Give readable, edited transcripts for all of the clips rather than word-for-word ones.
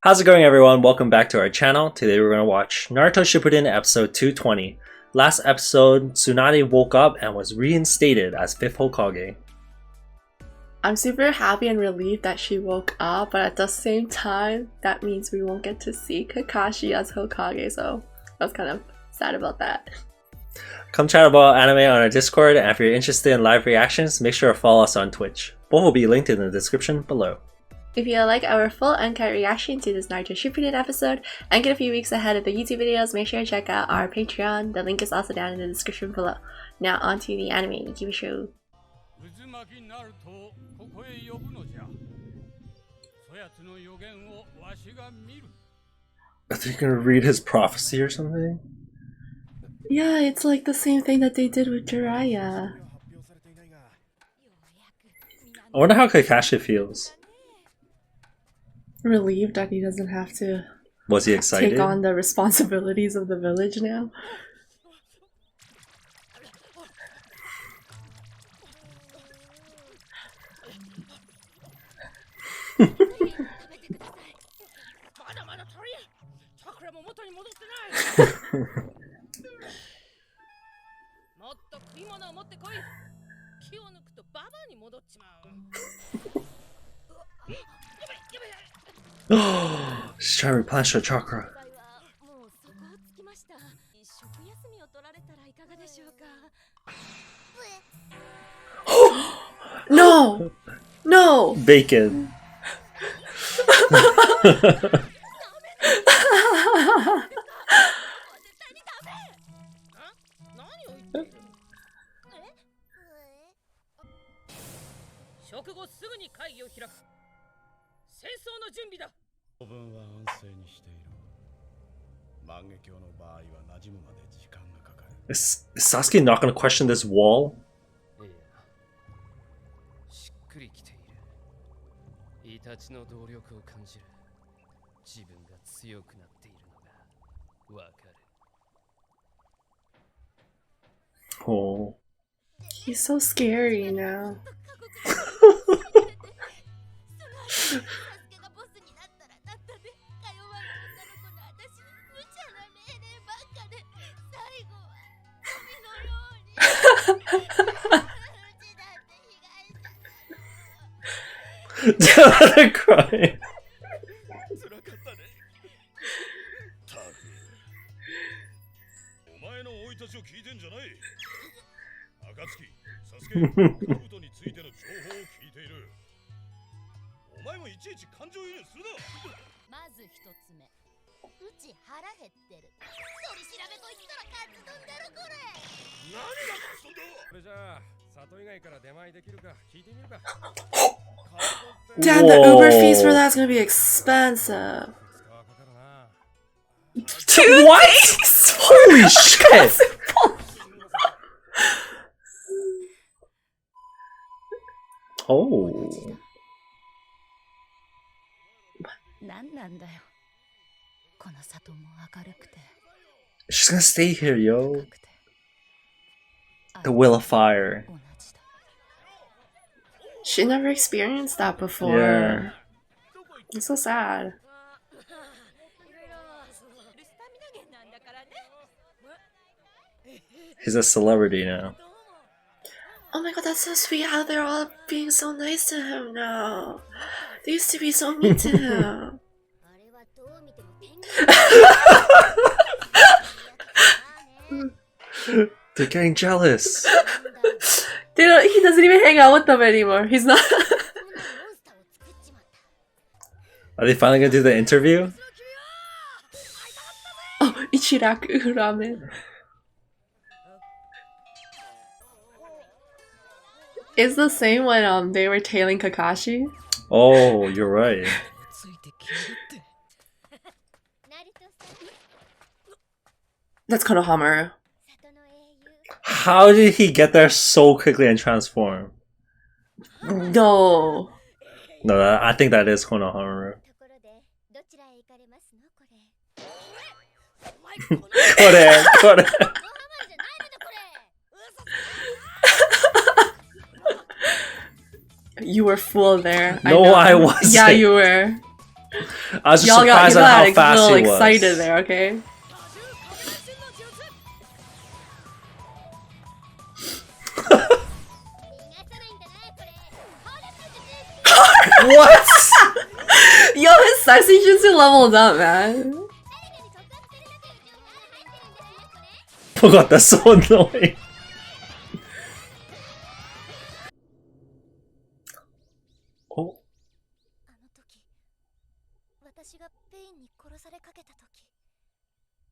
How's it going, everyone? Welcome back to our channel. Today we're going to watch Naruto Shippuden episode 220. Last episode, Tsunade woke up and was reinstated as 5th Hokage. I'm super happy and relieved that she woke up, but at the same time, that means we won't get to see Kakashi as Hokage, so I was kind of sad about that. Come chat about anime on our Discord, and if you're interested in live reactions, make sure to follow us on Twitch. Both will be linked in the description below. If you like our full uncut reaction to this Naruto Shippuden episode and get a few weeks ahead of the YouTube videos, make sure to check out our Patreon. The link is also down in the description below. Now on to the anime TV show. Are they gonna read his prophecy or something? Yeah, it's like the same thing that they did with Jiraiya. I wonder how Kakashi feels. Relieved that he doesn't have to Was he excited? take on the responsibilities of the village now. She's trying to replenish her chakra. No! No! Bacon. Is Sasuke not going to question this wall? Oh. He's so scary now. They're crying. Damn, the Uber fees for that's gonna be expensive. What? Holy shit! Oh. She's gonna stay here, yo. The Will of Fire. She never experienced that before. Yeah. It's so sad. He's a celebrity now. Oh my god, that's so sweet how they're all being so nice to him now. They used to be so mean to him. They're getting jealous. He doesn't even hang out with them anymore. He's not. Are they finally gonna do the interview? Oh, Ichiraku ramen. It's the same when they were tailing Kakashi. Oh, you're right. That's Konohamaru. How did he get there so quickly and transform? No. No, I think that is Konohamaru. Kore. You were fooled there. No, I wasn't. Yeah, you were. I was just Y'all got surprised at how a fast little he was. excited there, okay? What? Yo, his sexy jutsu leveled up, man. Oh god, that's so annoying. Oh. あの時私がペインに殺されかけた時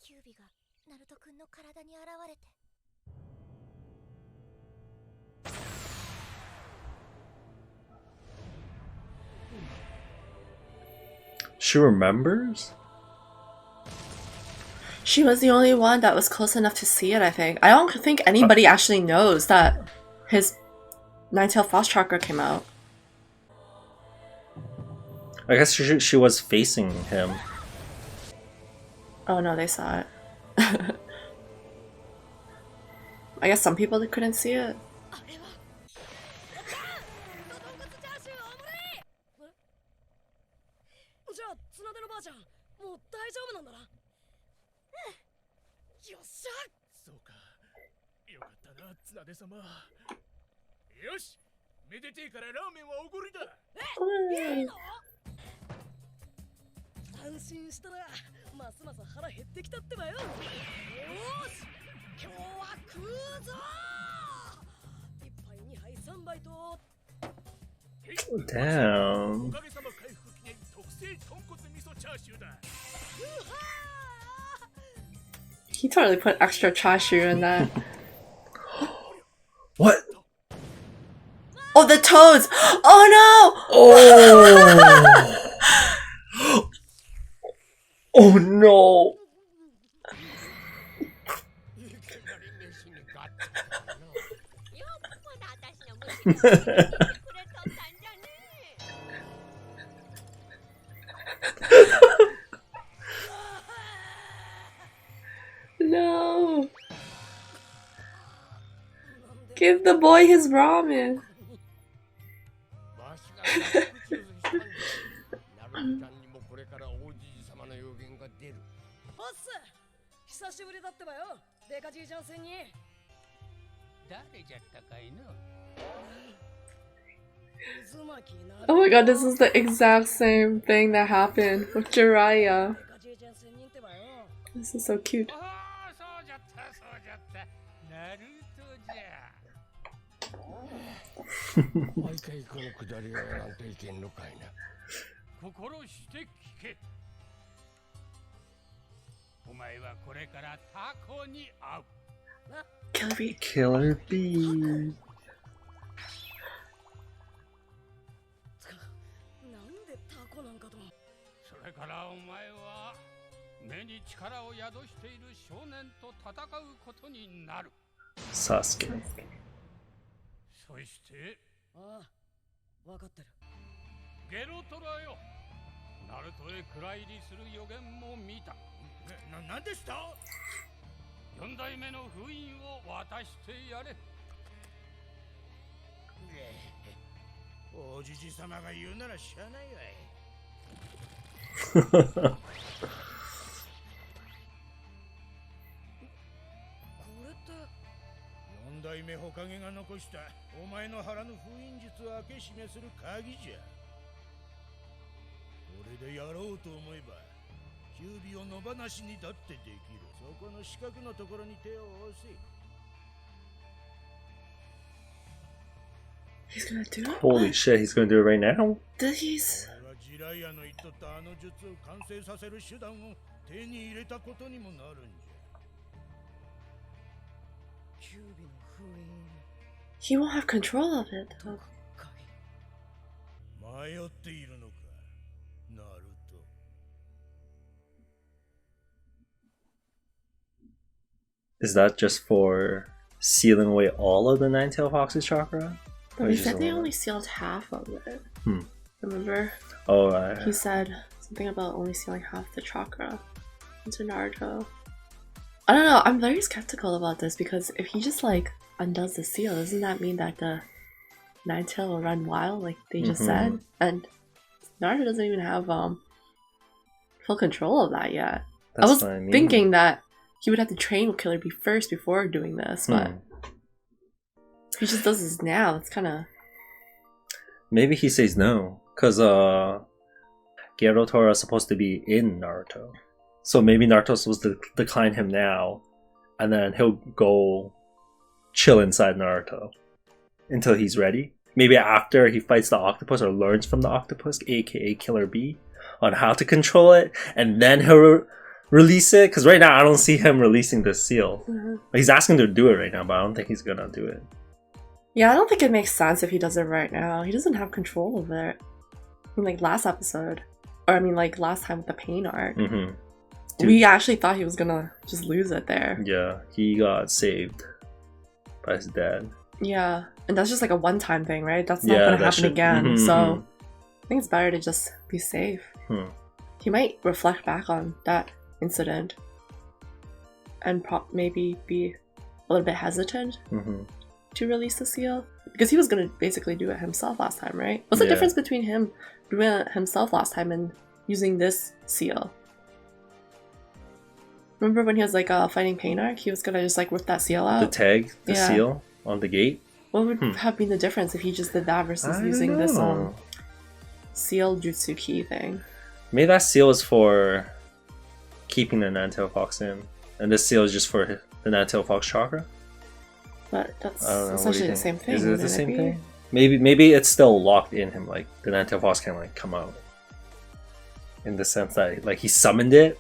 キュービがナルト君の体に現れて She remembers? She was the only one that was close enough to see it, I think. I don't think anybody actually knows that his nine-tailed fox chakra came out. I guess she was facing him. Oh no, they saw it. I guess some people couldn't see it. じゃあ綱手のばあちゃんもう大丈夫なんだな。よっしゃ。そうか。よかったな綱手様。よし。めでてえからラーメンはおごりだ。いいの？安心したらますます腹減ってきたってばよ。よし。今日は食うぞ。一杯二杯三杯と。Damn. He totally put extra chashu in that. What? Oh, the toads! Oh no! Oh! Oh no! No! Give the boy his ramen. 久しぶりだってばよ。デカじいちゃん戦に。誰じゃったかいの。Oh my god, this is the exact same thing that happened with Jiraiya. This is so cute. Killer bee. Killer bee. それからお前は目に力を宿している少年と戦うことになる。 Sasuke. そしてああ、わかってる。ゲロトラよ。ナルトへ暗入りする予言も見た。なんでした？四代目の封印を渡してやれ。おじじ様が言うならしゃあないわい。これって四代目火影が残したお前の腹の封印術を開け閉めする鍵じゃ。これでやろうと思えばキュービを野放しにだってできる。そこの四角のところに手を押せ。 He's gonna do it? Holy shit, he's gonna do it right now? Did he's... ジライアの言っとったあの術を完成させる手段を手に入れたことにもなるんじゃ。キュービの封印。 He won't have control of it. 迷っているのか、ナルト。Is that just for sealing away all of the Nine-Tailed Fox's chakra? But Or he just said they a little? only sealed half of it. Hmm. Remember? Oh, He said something about only sealing half the chakra into Naruto. I don't know, I'm very skeptical about this because if he just like undoes the seal, doesn't that mean that the Nine-Tail will run wild like they just said? And Naruto doesn't even have full control of that yet. That's I was what I mean. thinking that he would have to train with Killer Bee first before doing this, but if he just does this now, it's kind of... Maybe he says no, because Gerudo is supposed to be in Naruto. So maybe Naruto's supposed to decline him now, and then he'll go chill inside Naruto until he's ready. Maybe after he fights the octopus or learns from the octopus, aka Killer Bee, on how to control it, and then he'll release it. Because right now I don't see him releasing the seal. He's asking to do it right now, but I don't think he's gonna do it. Yeah, I don't think it makes sense if he does it right now. He doesn't have control over it. I mean, like last episode, or I mean, like last time with the pain arc, we actually thought he was gonna just lose it there. Yeah, he got saved by his dad. Yeah, and that's just like a one-time thing, right? That's not gonna happen again. So I think it's better to just be safe. He might reflect back on that incident and maybe be a little bit hesitant to release the seal, because he was gonna basically do it himself last time, right? What's the difference between him doing it himself last time and using this seal? Remember when he was like fighting Pain Arc? He was gonna just like rip that seal out. The tag, the seal on the gate. What would have been the difference if he just did that versus using this seal jutsu key thing? Maybe that seal is for keeping the Nine-Tailed Fox in, and this seal is just for the Nine-Tailed Fox chakra. But that's essentially the same thing. Is it the same thing? Maybe it's still locked in him. Like the Nine-Tailed Fox can't like come out. In the sense that like he summoned it.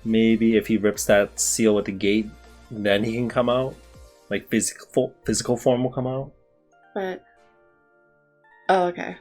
Maybe if he rips that seal with the gate, then he can come out. Like physical form will come out. But okay.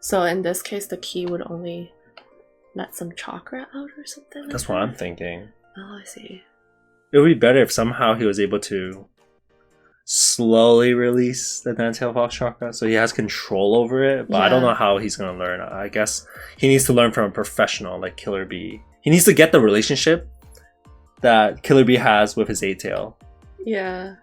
So in this case, the key would only let some chakra out or something. That's what I'm thinking. Oh, I see. It would be better if somehow he was able to slowly release the Nine-Tailed Fox chakra, so he has control over it. But I don't know how he's gonna learn. I guess he needs to learn from a professional like Killer Bee. He needs to get the relationship that Killer Bee has with his 8-Tail. Yeah.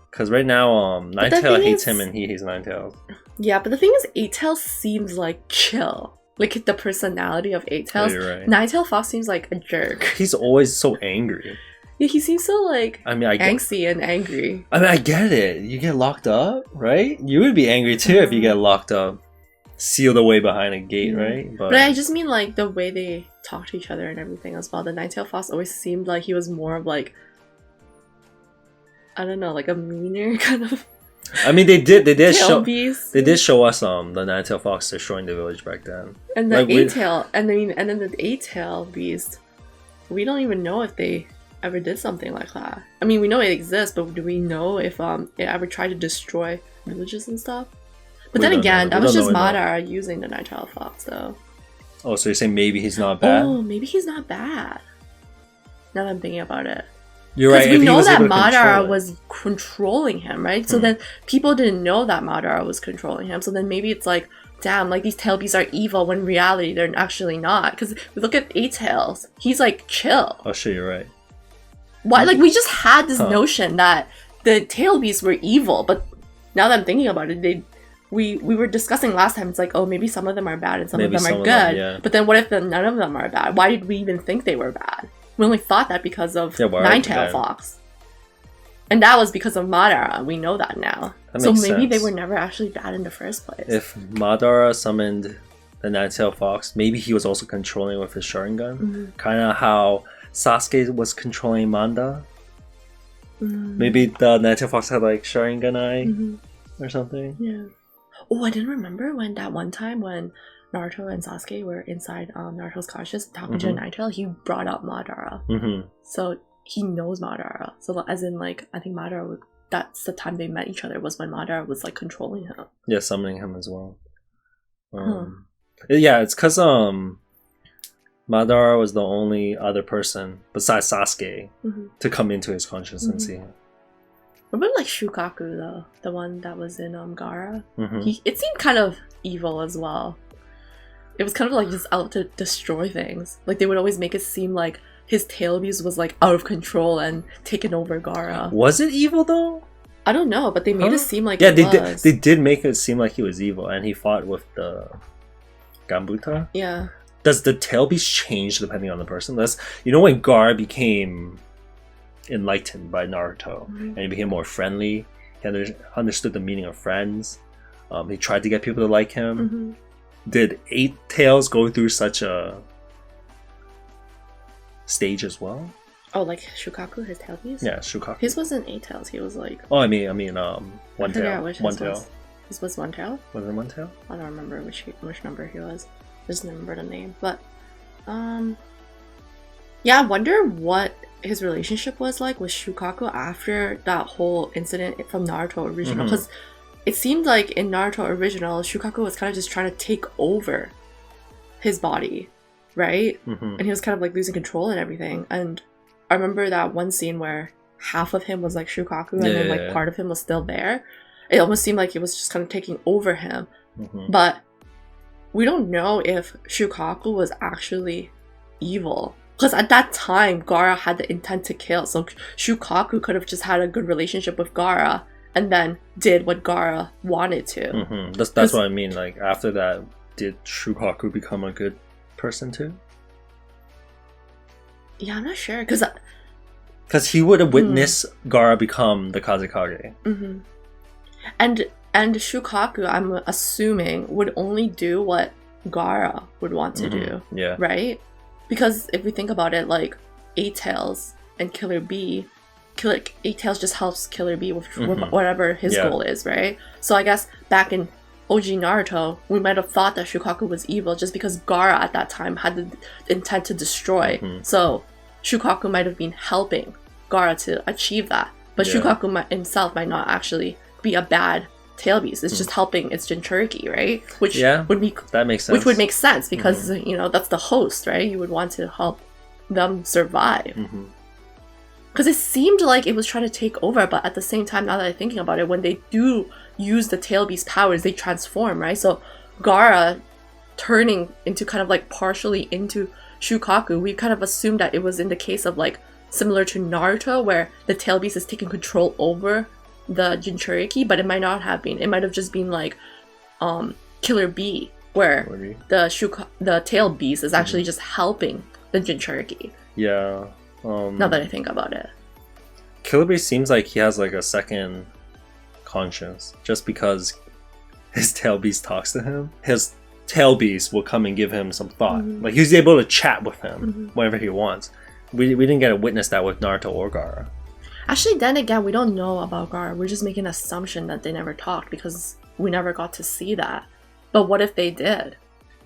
Because right now, Nine-Tail hates him and he hates Nine-Tail. Yeah, but the thing is, 8-Tail seems like chill. Like the personality of 8-Tails. You're right. Nine-Tail Fox seems like a jerk. He's always so angry. Yeah, he seems so like angsty and angry. I mean, I get it. You get locked up, right? You would be angry too if you get locked up, sealed away behind a gate, right? But I just mean like the way they talk to each other and everything as well. The Nine-Tailed Fox always seemed like he was more of like, I don't know, like a meaner kind of. I mean, they did show beast. They did show us the Nine-Tailed Fox destroying the village back then. And the 8-Tail, and then the 8-Tail beast. We don't even know if they ever did something like that. I mean, we know it exists, but do we know if it ever tried to destroy villages and stuff? But then again, that was just Madara using the Nine-Tailed Fox, though. Oh, so you're saying maybe he's not bad? Oh, maybe he's not bad. Now that I'm thinking about it. You're right. Because we know that Madara was controlling him, right? So then people didn't know that Madara was controlling him. So then maybe it's like, damn, like these tail beasts are evil when in reality they're actually not. Because we look at 8-Tails, he's like chill. Oh shit, you're right. Why? Like we just had this notion that the tail beasts were evil, but now that I'm thinking about it, we were discussing last time. It's like, oh, maybe some of them are bad and some of them are good. But then what if none of them are bad? Why did we even think they were bad? We only thought that because of Nine-Tailed Fox. And that was because of Madara. We know that now. So maybe they were never actually bad in the first place. If Madara summoned the Nine-Tailed Fox, maybe he was also controlling with his Sharingan. Kind of how Sasuke was controlling Manda. Maybe the Nine-Tailed Fox had like Sharingan Eye or something. Yeah. Oh, I didn't remember when that one time when Naruto and Sasuke were inside Naruto's conscious talking to Nine-Tail, he brought up Madara. So he knows Madara. So as in like, I think Madara, that's the time they met each other, was when Madara was like controlling him. Yeah, summoning him as well. Yeah, it's because Madara was the only other person besides Sasuke to come into his conscience and see him. What about like Shukaku though? The one that was in Gaara? It seemed kind of evil as well. It was kind of like just out to destroy things. Like they would always make it seem like his tail beast was like out of control and taken over Gaara. Was it evil though? I don't know, but they made it seem like they did make it seem like he was evil, and he fought with the Gambuta. Yeah. does the tail beast change depending on the person? When Gaara became enlightened by Naruto and he became more friendly, he understood the meaning of friends. He tried to get people to like him. Did Eight Tails go through such a stage as well? Oh, like Shukaku, his tail piece? Yeah, Shukaku. His wasn't 8 tails. He was like. Oh, I mean, One Tail. One Tail. His was One Tail. Was it One Tail? I don't remember which number he was. I just remember the name, but yeah, I wonder what his relationship was like with Shukaku after that whole incident from Naruto original, because it seemed like in Naruto original, Shukaku was kind of just trying to take over his body, right? And he was kind of like losing control and everything. And I remember that one scene where half of him was like Shukaku and then like part of him was still there. It almost seemed like it was just kind of taking over him. But we don't know if Shukaku was actually evil. Because at that time, Gaara had the intent to kill. So Shukaku could have just had a good relationship with Gaara and then did what Gaara wanted to. That's what I mean. Like, after that, did Shukaku become a good person too? Yeah, I'm not sure. Because he would have witnessed Gaara become the Kazekage. And Shukaku, I'm assuming, would only do what Gaara would want to do. Yeah. Right? Because if we think about it, like, Eight Tails and Killer Bee, Eight Tails just helps Killer Bee with whatever his goal is, right? So I guess back in OG Naruto, we might have thought that Shukaku was evil just because Gaara at that time had the intent to destroy. So Shukaku might have been helping Gaara to achieve that. But Shukaku himself might not actually be a bad tail beast. It's just helping its Jinchuriki, right? That makes sense. Which would make sense because that's the host, right? You would want to help them survive. Because it seemed like it was trying to take over, but at the same time, now that I'm thinking about it, when they do use the tail beast powers, they transform, right? So Gaara turning into kind of like partially into Shukaku, we kind of assumed that it was in the case of like similar to Naruto, where the tail beast is taking control over the Jinchuriki, but it might not have been. It might have just been like Killer Bee, where the tail beast is actually just helping the Jinchuriki. Yeah. Now that I think about it, Killer Bee seems like he has like a second conscience, just because his tail beast talks to him. His tail beast will come and give him some thought. Like, he's able to chat with him whenever he wants. We didn't get to witness that with Naruto or Gaara. Actually, then again, we don't know about Gaara. We're just making an assumption that they never talked because we never got to see that. But what if they did?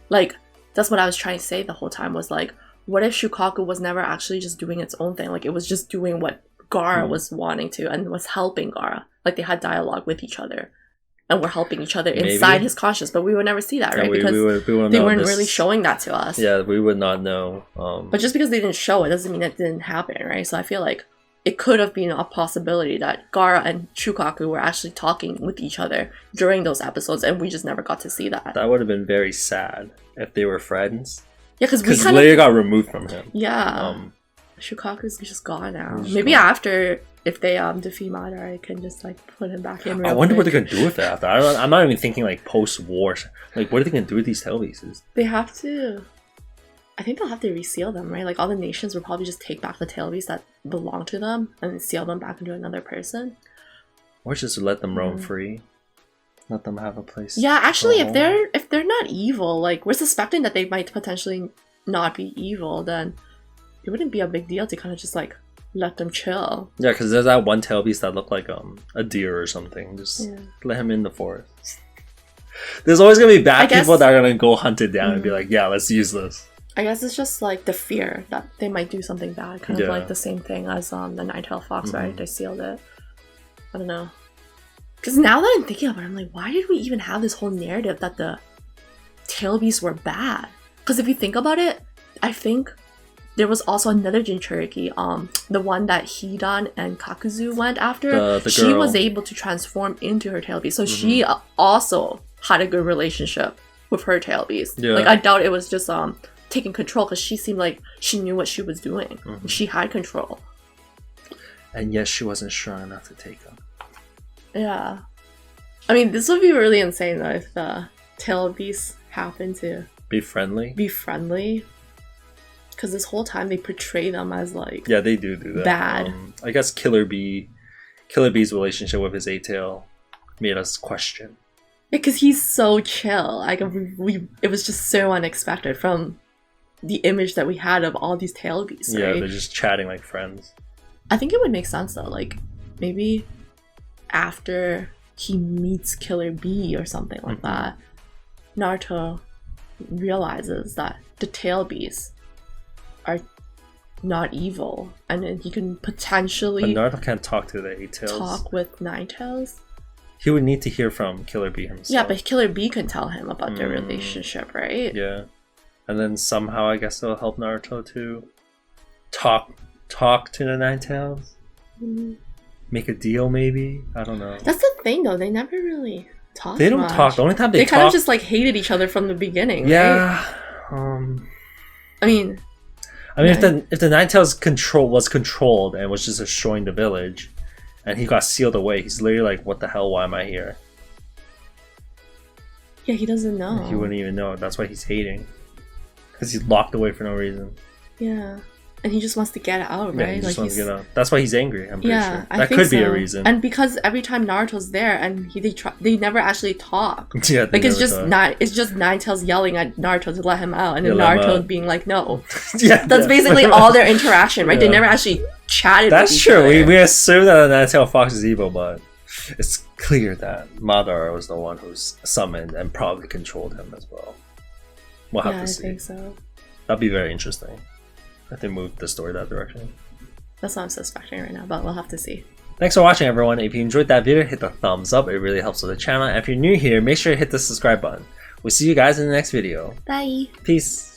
Like, that's what I was trying to say the whole time, was like, what if Shukaku was never actually just doing its own thing? Like, it was just doing what Gaara was wanting to and was helping Gaara. Like, they had dialogue with each other and were helping each other inside his conscience. But we would never see that, right? Because they weren't really showing that to us. Yeah, we would not know. But just because they didn't show it doesn't mean it didn't happen, right? So I feel like it could have been a possibility that Gaara and Shukaku were actually talking with each other during those episodes, and we just never got to see that. That would have been very sad if they were friends. Yeah, because Leia got removed from him. Yeah. Shukaku's just gone now. Maybe after, if they defeat Madara, I can just like put him back in. I wonder what they're gonna do with that after. I'm not even thinking like post-war. Like, what are they gonna do with these tail beasts? They have to. I think they'll have to reseal them, right? Like, all the nations will probably just take back the tail beasts that belong to them and seal them back into another person. Or just let them roam free. Let them have a place. Yeah, actually, if they're not evil, like, we're suspecting that they might potentially not be evil, then it wouldn't be a big deal to kind of just like let them chill. Yeah, because there's that one tail beast that looked like a deer or something. Just let him in the forest. There's always gonna be bad people that are gonna go hunt it down and be like, yeah, let's use this. I guess it's just like the fear that they might do something bad, kind of like the same thing as the Nine-Tailed Fox, right? They sealed it. I don't know. Because now that I'm thinking about it, I'm like, why did we even have this whole narrative that the tail beasts were bad? Because if you think about it, I think there was also another Jinchuriki, the one that Hidan and Kakuzu went after. The she girl. was able to transform into her tail beast. So she also had a good relationship with her tail beast. Yeah. Like, I doubt it was just taking control, because she seemed like she knew what she was doing. She had control. And yet she wasn't strong enough to take them. Yeah. I mean, this would be really insane though if the tail beast happened to Be friendly. be friendly. Because this whole time they portray them as like Yeah, they do that. bad. I guess Killer Bee's relationship with his A-tail made us question. Because he's so chill. Like it was just so unexpected from the image that we had of all these tail beasts. Yeah, Right? they're just chatting like friends. I think it would make sense though. Like maybe after he meets Killer Bee or something like that, Naruto realizes that the tail beasts are not evil, and then he can But potentially Naruto can't talk to the A-tails. talk with Nine Tails. He would need to hear from Killer Bee himself. Yeah, but Killer Bee can tell him about their relationship, right? Yeah. And then somehow I guess it'll help Naruto to talk to the Nine Tails. Make a deal maybe? I don't know. That's the thing though, they never really talk. They don't much. talk. The only time They they kind talk, of just like hated each other from the beginning, right? yeah. I mean, if the Nine Tails was controlled and was just destroying the village, and he got sealed away, he's literally like, "What the hell? Why am I here?" yeah, he doesn't know. He wouldn't even know. That's why he's hating, because he's locked away for no reason. Yeah, and he just wants to get out, Yeah, right? he just like wants to get out. That's why he's angry. I'm pretty yeah, sure I that think could be a so. reason. And because every time Naruto's there, and they never actually talk. Yeah, Like it's just Nine Tails yelling at Naruto to let him out, and then let him Naruto out. being like, "No." Yeah, That's basically all their interaction, right? They never actually chatted. That's with each true. other. We assume that the Nine Tail Fox is evil, but it's clear that Madara was the one who's summoned and probably controlled him as well. We'll have Yeah, to I see. think so. That'd be very interesting if they moved the story that direction. That's what I'm suspecting right now, but we'll have to see. Thanks for watching, everyone. If you enjoyed that video, hit the thumbs up. It really helps with the channel. And if you're new here, make sure to hit the subscribe button. We'll see you guys in the next video. Bye. Peace.